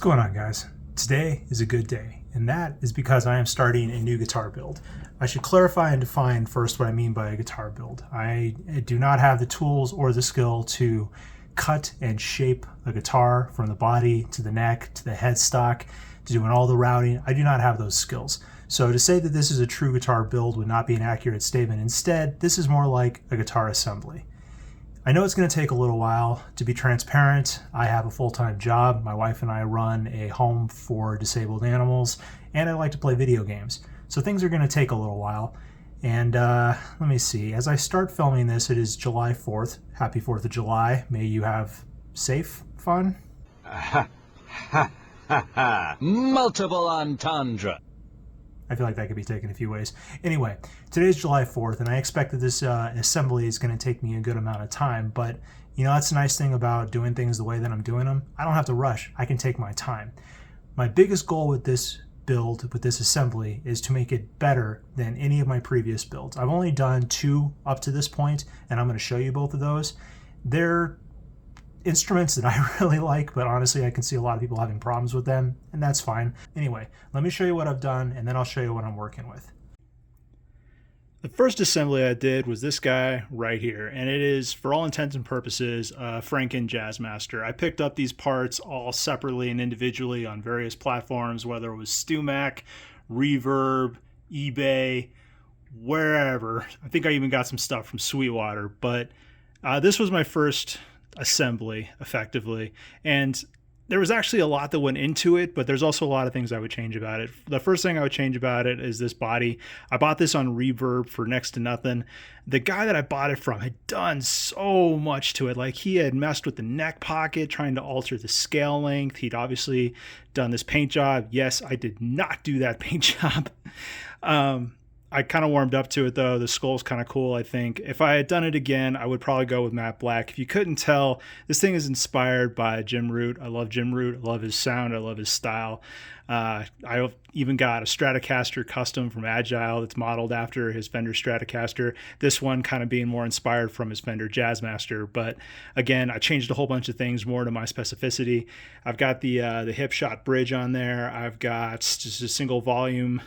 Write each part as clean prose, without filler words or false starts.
going on, guys? Today is a good day, and that is because I am starting a new guitar build. I should clarify and define first what I mean by a guitar build. I do not have the tools or the skill to cut and shape a guitar from the body to the neck to the headstock to doing all the routing. I do not have those skills. So to say that this is a true guitar build would not be an accurate statement. Instead, this is more like a guitar assembly. I know it's going to take a little while. To be transparent, I have a full-time job. My wife and I run a home for disabled animals, and I like to play video games. So things are going to take a little while. And let me see. As I start filming this, it is July 4th. Happy 4th of July. May you have safe fun. Multiple entendre. I feel like that could be taken a few ways. Anyway, today's July 4th, and I expect that this assembly is going to take me a good amount of time. But, you know, that's the nice thing about doing things the way that I'm doing them. I don't have to rush. I can take my time. My biggest goal with this build, with this assembly, is to make it better than any of my previous builds. I've only done 2 up to this point, and I'm going to show you both of those. They're instruments that I really like, but honestly I can see a lot of people having problems with them, and that's fine. Anyway, let me show you what I've done, and then I'll show you what I'm working with. The first assembly I did was this guy right here, and it is, for all intents and purposes, a Franken Jazzmaster. I picked up these parts all separately and individually on various platforms, whether it was StewMac, Reverb, eBay, wherever. I think I even got some stuff from Sweetwater, but this was my first assembly effectively, and there was actually a lot that went into it, but there's also a lot of things I would change about it. The first thing I would change about it is this body. I bought this on Reverb for next to nothing. The guy that I bought it from had done so much to it. Like, he had messed with the neck pocket, trying to alter the scale length. He'd obviously done this paint job. Yes, I did not do that paint job. I kind of warmed up to it, though. The skull's kind of cool, I think. If I had done it again, I would probably go with matte black. If you couldn't tell, this thing is inspired by Jim Root. I love Jim Root. I love his sound. I love his style. I even got a Stratocaster custom from Agile that's modeled after his Fender Stratocaster. This one kind of being more inspired from his Fender Jazzmaster. But again, I changed a whole bunch of things more to my specificity. I've got the hip shot bridge on there. I've got just a single volume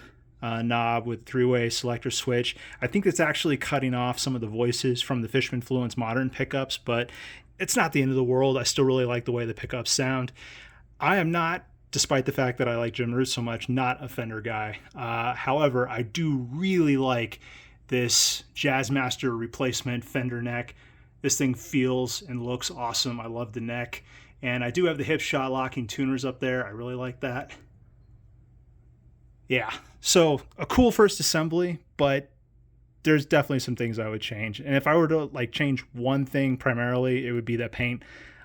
knob with 3-way selector switch. I think it's actually cutting off some of the voices from the Fishman Fluence Modern pickups, but it's not the end of the world. I still really like the way the pickups sound. I am not, despite the fact that I like Jim Root so much, not a Fender guy. However, I do really like this Jazzmaster replacement Fender neck. This thing feels and looks awesome. I love the neck. And I do have the hip shot locking tuners up there. I really like that. Yeah, so a cool first assembly, but there's definitely some things I would change. And if I were to change one thing primarily, it would be that paint.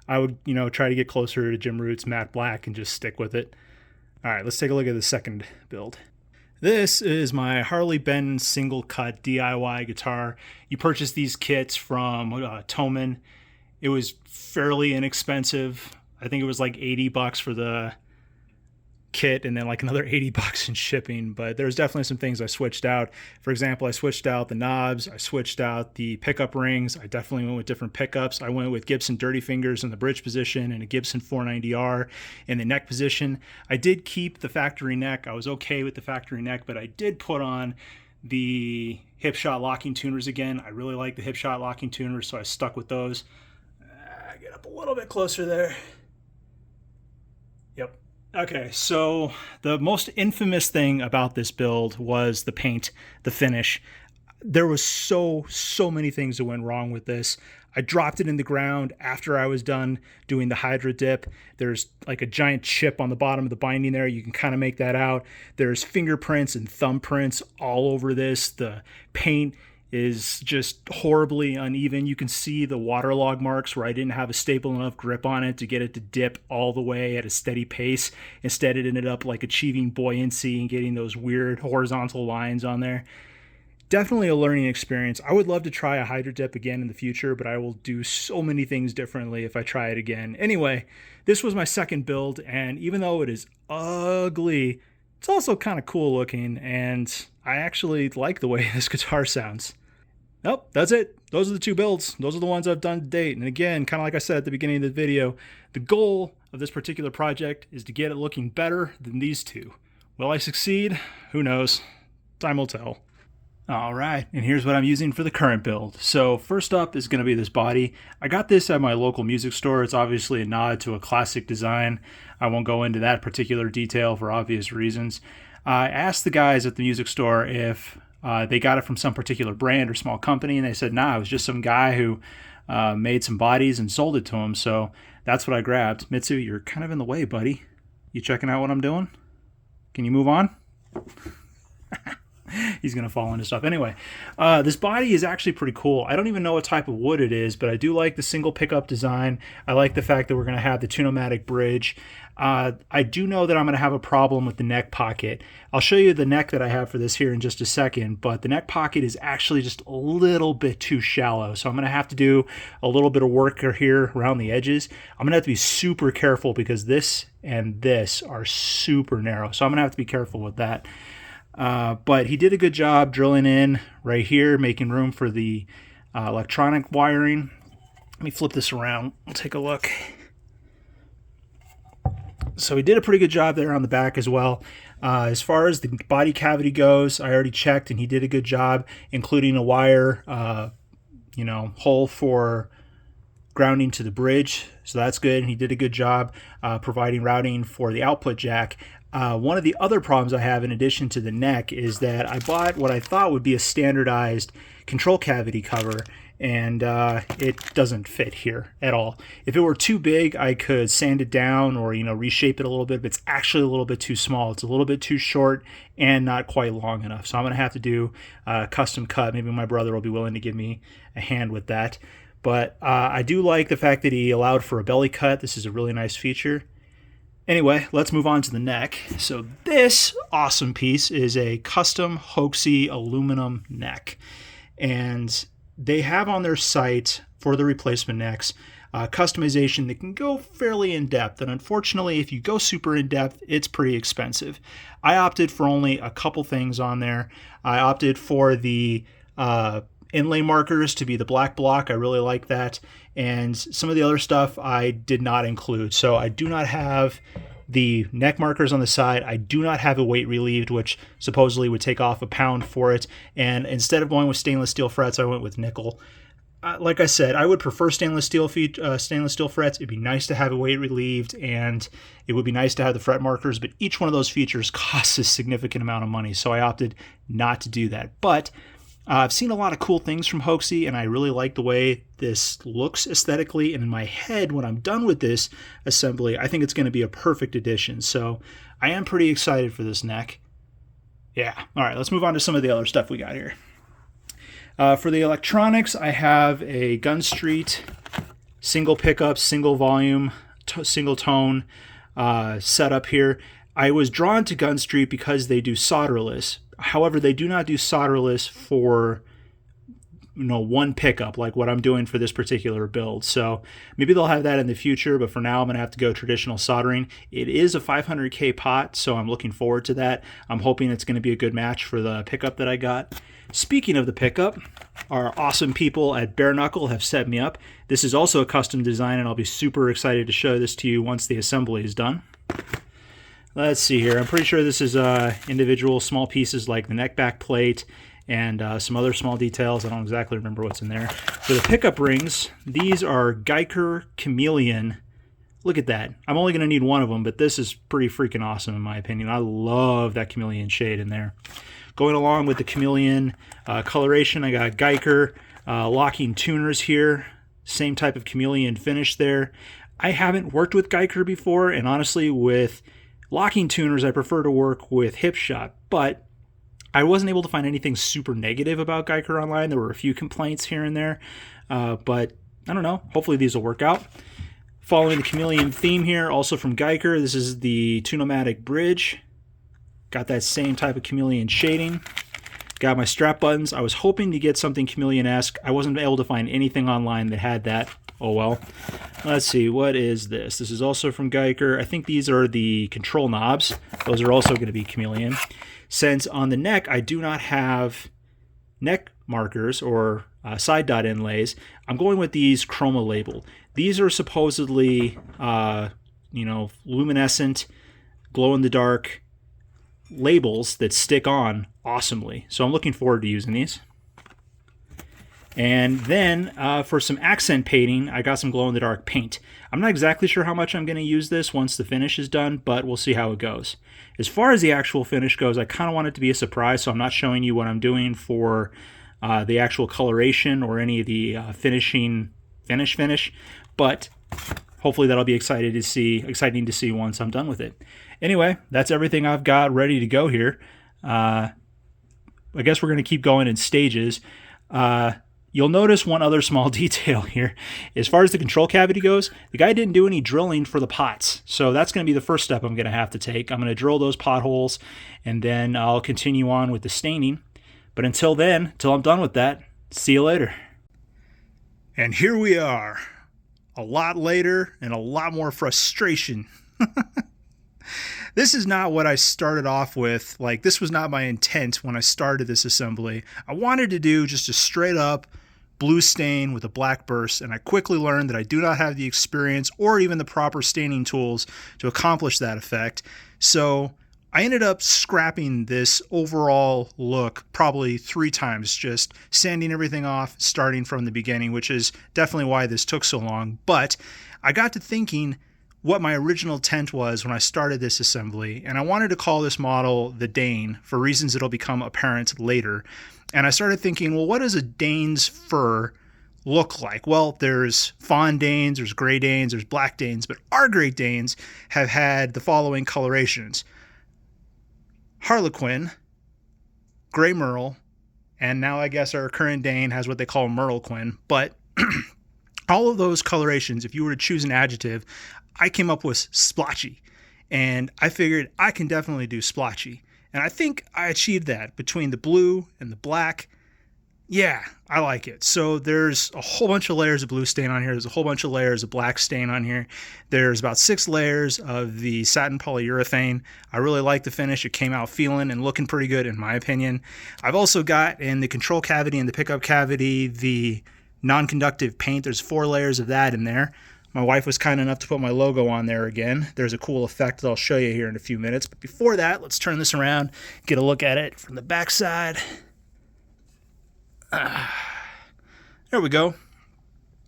I would, try to get closer to Jim Root's matte black and just stick with it. All right, let's take a look at the second build. This is my Harley Benton single cut DIY guitar. You purchase these kits from Thomann. It was fairly inexpensive. I think it was like $80 for the kit and then like another $80 in shipping, but there's definitely some things I switched out. For example, I switched out the knobs, I switched out the pickup rings. I definitely went with different pickups. I went with Gibson Dirty Fingers in the bridge position and a Gibson 490R in the neck position. I did keep the factory neck. I was okay with the factory neck, but I did put on the hip shot locking tuners again. I really like the hip shot locking tuners, so I stuck with those. Get up a little bit closer there. Yep. Okay, so the most infamous thing about this build was the paint, the finish. There was so many things that went wrong with this. I dropped it in the ground after I was done doing the Hydra dip. There's like a giant chip on the bottom of the binding there. You can kind of make that out. There's fingerprints and thumbprints all over this. The paint is just horribly uneven. You can see the waterlog marks where I didn't have a stable enough grip on it to get it to dip all the way at a steady pace. Instead, it ended up achieving buoyancy and getting those weird horizontal lines on there. Definitely a learning experience. I would love to try a Hydra dip again in the future, but I will do so many things differently if I try it again. Anyway, this was my second build, and even though it is ugly, it's also kind of cool looking, and I actually like the way this guitar sounds. Nope, that's it. Those are the 2 builds. Those are the ones I've done to date. And again, kind of like I said at the beginning of the video, the goal of this particular project is to get it looking better than these two. Will I succeed? Who knows? Time will tell. All right, and here's what I'm using for the current build. So first up is going to be this body. I got this at my local music store. It's obviously a nod to a classic design. I won't go into that particular detail for obvious reasons. I asked the guys at the music store if they got it from some particular brand or small company, and they said, nah, it was just some guy who made some bodies and sold it to him. So that's what I grabbed. Mitsu, you're kind of in the way, buddy. You checking out what I'm doing? Can you move on? He's going to fall into stuff. Anyway, this body is actually pretty cool. I don't even know what type of wood it is, but I do like the single pickup design. I like the fact that we're going to have the Tune-O-Matic bridge. I do know that I'm going to have a problem with the neck pocket. I'll show you the neck that I have for this here in just a second, but the neck pocket is actually just a little bit too shallow. So I'm going to have to do a little bit of work here around the edges. I'm going to have to be super careful because this and this are super narrow. So I'm going to have to be careful with that. But he did a good job drilling in right here, making room for the electronic wiring. Let me flip this around. We'll take a look. So he did a pretty good job there on the back as well. As far as the body cavity goes, I already checked, and he did a good job, including a wire, hole for grounding to the bridge. So that's good. And he did a good job providing routing for the output jack. One of the other problems I have in addition to the neck is that I bought what I thought would be a standardized control cavity cover, and it doesn't fit here at all. If it were too big, I could sand it down or reshape it a little bit, but it's actually a little bit too small. It's a little bit too short and not quite long enough. So I'm going to have to do a custom cut. Maybe my brother will be willing to give me a hand with that. But I do like the fact that he allowed for a belly cut. This is a really nice feature. Anyway, let's move on to the neck. So this awesome piece is a custom Hoaxy aluminum neck. And they have on their site for the replacement necks customization that can go fairly in depth. And unfortunately, if you go super in depth, it's pretty expensive. I opted for only a couple things on there. I opted for the inlay markers to be the black block. I really like that. And some of the other stuff I did not include. So I do not have the neck markers on the side. I do not have a weight relieved, which supposedly would take off a pound for it. And instead of going with stainless steel frets, I went with nickel. Like I said, I would prefer stainless steel frets. It'd be nice to have a weight relieved, and it would be nice to have the fret markers, but each one of those features costs a significant amount of money. So I opted not to do that. But I've seen a lot of cool things from Hoaxy, and I really like the way this looks aesthetically. And in my head, when I'm done with this assembly, I think it's going to be a perfect addition. So I am pretty excited for this neck. Yeah. All right, let's move on to some of the other stuff we got here. For the electronics, I have a Gun Street single pickup, single volume, single tone setup here. I was drawn to Gun Street because they do solderless. However, they do not do solderless for one pickup like what I'm doing for this particular build. So maybe they'll have that in the future, but for now I'm going to have to go traditional soldering. It is a 500K pot, so I'm looking forward to that. I'm hoping it's going to be a good match for the pickup that I got. Speaking of the pickup, our awesome people at Bare Knuckle have set me up. This is also a custom design, and I'll be super excited to show this to you once the assembly is done. Let's see here. I'm pretty sure this is individual small pieces like the neck back plate and some other small details. I don't exactly remember what's in there. For the pickup rings, these are Geiger Chameleon. Look at that. I'm only going to need one of them, but this is pretty freaking awesome in my opinion. I love that chameleon shade in there. Going along with the chameleon coloration, I got Geiger locking tuners here. Same type of chameleon finish there. I haven't worked with Geiger before, and honestly, with locking tuners, I prefer to work with Hipshot, but I wasn't able to find anything super negative about Geiger online. There were a few complaints here and there, but I don't know. Hopefully these will work out. Following the chameleon theme here, also from Geiger, this is the Tune-O-Matic bridge. Got that same type of chameleon shading. Got my strap buttons. I was hoping to get something chameleon-esque. I wasn't able to find anything online that had that. Oh well. Let's see, what is this? This is also from Geiger. I think these are the control knobs. Those are also going to be chameleon. Since on the neck I do not have neck markers or side dot inlays, I'm going with these chroma label. These are supposedly luminescent, glow-in-the-dark labels that stick on awesomely. So I'm looking forward to using these. And then for some accent painting, I got some glow-in-the-dark paint. I'm not exactly sure how much I'm going to use this once the finish is done, but we'll see how it goes. As far as the actual finish goes, I kind of want it to be a surprise, so I'm not showing you what I'm doing for the actual coloration or any of the finish, but hopefully that'll be exciting to see once I'm done with it. Anyway, that's everything I've got ready to go here. I guess we're going to keep going in stages. You'll notice one other small detail here. As far as the control cavity goes, the guy didn't do any drilling for the pots. So that's going to be the first step I'm going to have to take. I'm going to drill those potholes, and then I'll continue on with the staining. But until I'm done with that, see you later. And here we are, a lot later and a lot more frustration. This is not what I started off with. Like, this was not my intent when I started this assembly. I wanted to do just a straight up blue stain with a black burst, and I quickly learned that I do not have the experience or even the proper staining tools to accomplish that effect. So I ended up scrapping this overall look probably 3 times, just sanding everything off, starting from the beginning, which is definitely why this took so long. But I got to thinking what my original intent was when I started this assembly, and I wanted to call this model the Dane for reasons that'll become apparent later. And I started thinking, well, what does a Dane's fur look like? Well, there's fawn Danes, there's gray Danes, there's black Danes, but our Great Danes have had the following colorations: Harlequin, Gray Merle, and now I guess our current Dane has what they call Merlequin. But all of those colorations, if you were to choose an adjective, I came up with splotchy, and I figured I can definitely do splotchy. And I think I achieved that between the blue and the black. Yeah, I like it. So there's a whole bunch of layers of blue stain on here. There's a whole bunch of layers of black stain on here. There's about 6 layers of the satin polyurethane. I really like the finish. It came out feeling and looking pretty good in my opinion. I've also got in the control cavity and the pickup cavity the non-conductive paint. There's 4 layers of that in there. My wife was kind enough to put my logo on there again. There's a cool effect that I'll show you here in a few minutes. But before that, let's turn this around, get a look at it from the back side. There we go.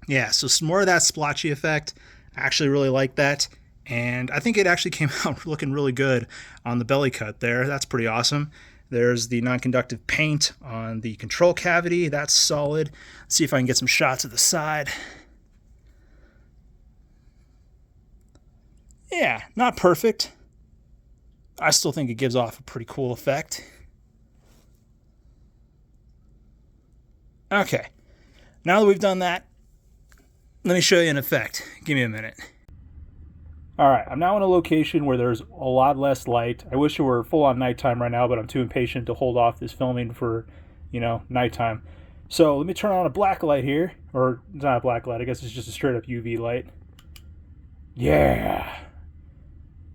Yeah, so some more of that splotchy effect. I actually really like that. And I think it actually came out looking really good on the belly cut there. That's pretty awesome. There's the non-conductive paint on the control cavity. That's solid. Let's see if I can get some shots of the side. Yeah, not perfect. I still think it gives off a pretty cool effect. Okay, now that we've done that, let me show you an effect. Give me a minute. All right, I'm now in a location where there's a lot less light. I wish it were full on nighttime right now, but I'm too impatient to hold off this filming for, nighttime. So let me turn on a black light here, or it's not a black light, I guess it's just a straight up UV light. Yeah.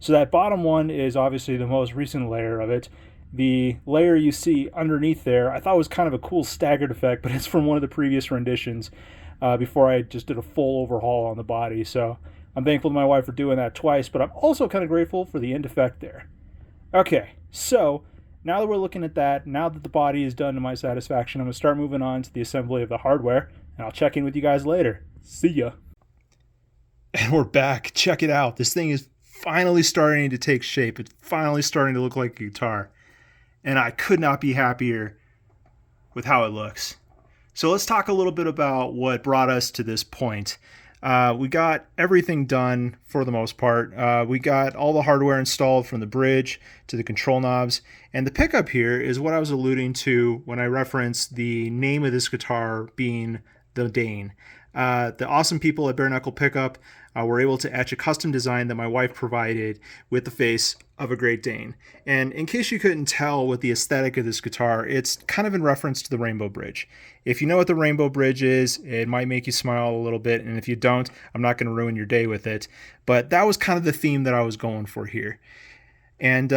So that bottom one is obviously the most recent layer of it. The layer you see underneath there, I thought was kind of a cool staggered effect, but it's from one of the previous renditions before I just did a full overhaul on the body. So I'm thankful to my wife for doing that twice, but I'm also kind of grateful for the end effect there. Okay, so now that we're looking at that, now that the body is done to my satisfaction, I'm going to start moving on to the assembly of the hardware, and I'll check in with you guys later. See ya. And we're back. Check it out. This thing is finally starting to take shape. It's finally starting to look like a guitar. And I could not be happier with how it looks. So let's talk a little bit about what brought us to this point. We got everything done for the most part. We got all the hardware installed from the bridge to the control knobs. And the pickup here is what I was alluding to when I referenced the name of this guitar being the Dane. The awesome people at Bare Knuckle Pickup were able to etch a custom design that my wife provided with the face of a Great Dane. And in case you couldn't tell with the aesthetic of this guitar, it's kind of in reference to the Rainbow Bridge. If you know what the Rainbow Bridge is, it might make you smile a little bit, and if you don't, I'm not going to ruin your day with it. But that was kind of the theme that I was going for here. And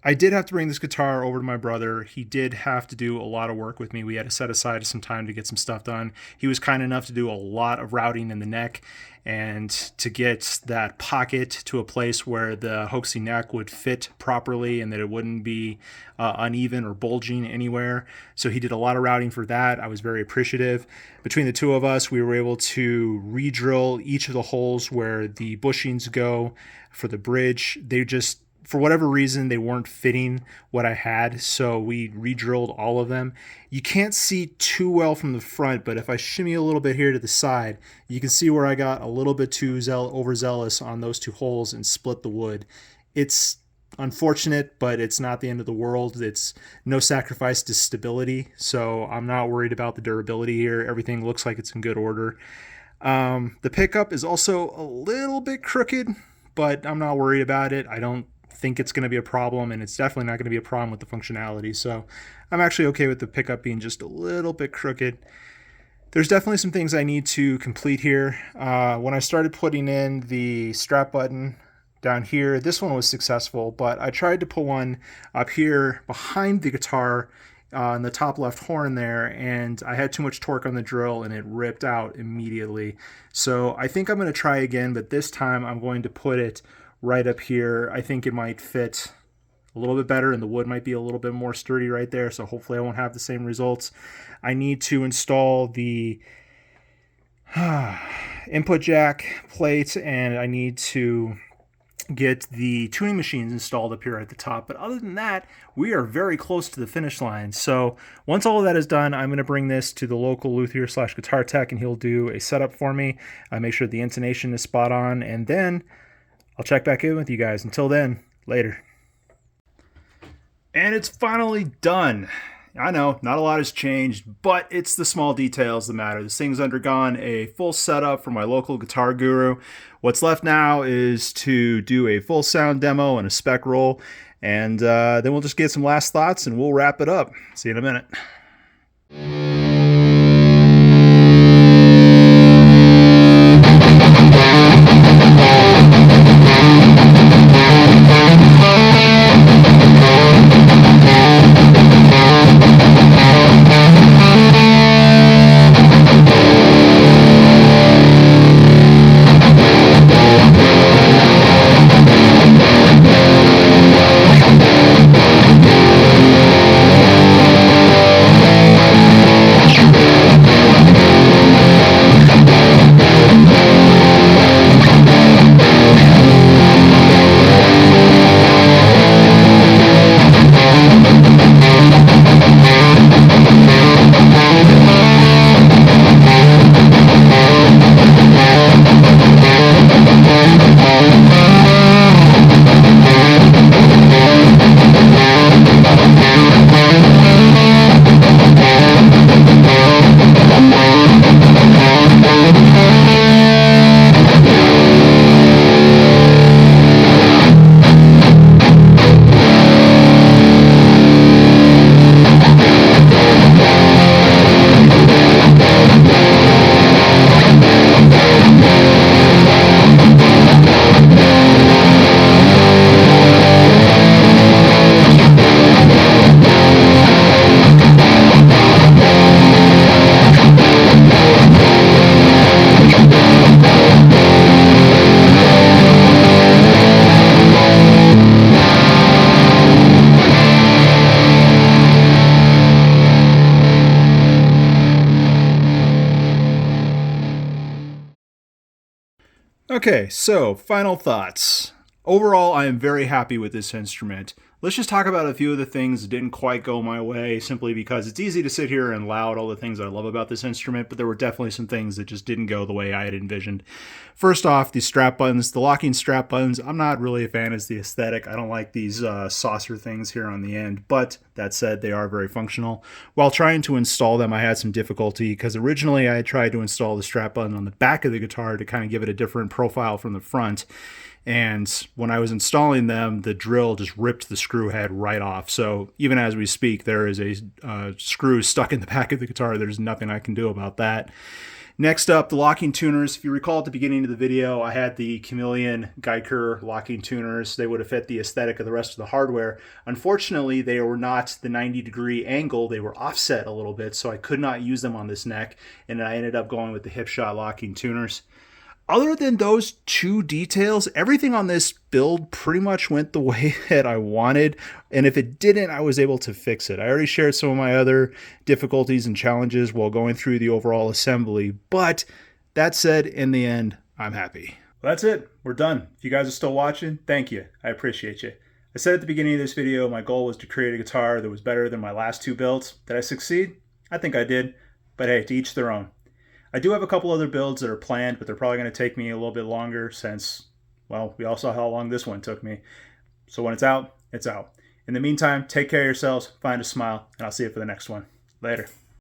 I did have to bring this guitar over to my brother. He did have to do a lot of work with me. We had to set aside some time to get some stuff done. He was kind enough to do a lot of routing in the neck and to get that pocket to a place where the hoaxy neck would fit properly and that it wouldn't be uneven or bulging anywhere. So he did a lot of routing for that. I was very appreciative. Between the two of us, we were able to re-drill each of the holes where the bushings go for the bridge. They just, for whatever reason, they weren't fitting what I had, so we re-drilled all of them. You can't see too well from the front, but if I shimmy a little bit here to the side, you can see where I got a little bit too overzealous on those two holes and split the wood. It's unfortunate, but it's not the end of the world. It's no sacrifice to stability, so I'm not worried about the durability here. Everything looks like it's in good order. The pickup is also a little bit crooked, but I'm not worried about it. I don't think it's going to be a problem, and it's definitely not going to be a problem with the functionality. So I'm actually okay with the pickup being just a little bit crooked. There's definitely some things I need to complete here. When I started putting in the strap button down here, this one was successful, but I tried to put one up here behind the guitar on the top left horn there, and I had too much torque on the drill and it ripped out immediately. So I think I'm going to try again, but this time I'm going to put it right up here. I think it might fit a little bit better and the wood might be a little bit more sturdy right there, so hopefully I won't have the same results. I need to install the input jack plate, and I need to get the tuning machines installed up here at the top. But other than that, we are very close to the finish line. So once all of that is done, I'm going to bring this to the local luthier/guitar tech, and he'll do a setup for me. Make sure the intonation is spot on, and then I'll check back in with you guys. Until then, later. And it's finally done. I know, not a lot has changed, but it's the small details that matter. This thing's undergone a full setup from my local guitar guru. What's left now is to do a full sound demo and a spec roll, and then we'll just get some last thoughts and we'll wrap it up. See you in a minute. Okay, so final thoughts. Overall, I am very happy with this instrument. Let's just talk about a few of the things that didn't quite go my way, simply because it's easy to sit here and laud all the things I love about this instrument, but there were definitely some things that just didn't go the way I had envisioned. First off, the strap buttons, the locking strap buttons, I'm not really a fan of the aesthetic. I don't like these saucer things here on the end, but that said, they are very functional. While trying to install them, I had some difficulty because originally I had tried to install the strap button on the back of the guitar to kind of give it a different profile from the front. And when I was installing them, the drill just ripped the screw head right off. So even as we speak, there is a screw stuck in the back of the guitar. There's nothing I can do about that. Next up, the locking tuners. If you recall at the beginning of the video, I had the Chameleon Geiger locking tuners. They would have fit the aesthetic of the rest of the hardware. Unfortunately, they were not the 90-degree angle. They were offset a little bit, so I could not use them on this neck, and I ended up going with the hip shot locking tuners. Other than those two details, everything on this build pretty much went the way that I wanted. And if it didn't, I was able to fix it. I already shared some of my other difficulties and challenges while going through the overall assembly. But that said, in the end, I'm happy. Well, that's it. We're done. If you guys are still watching, thank you. I appreciate you. I said at the beginning of this video, my goal was to create a guitar that was better than my last two builds. Did I succeed? I think I did. But hey, to each their own. I do have a couple other builds that are planned, but they're probably going to take me a little bit longer since, well, we all saw how long this one took me. So when it's out, it's out. In the meantime, take care of yourselves, find a smile, and I'll see you for the next one. Later.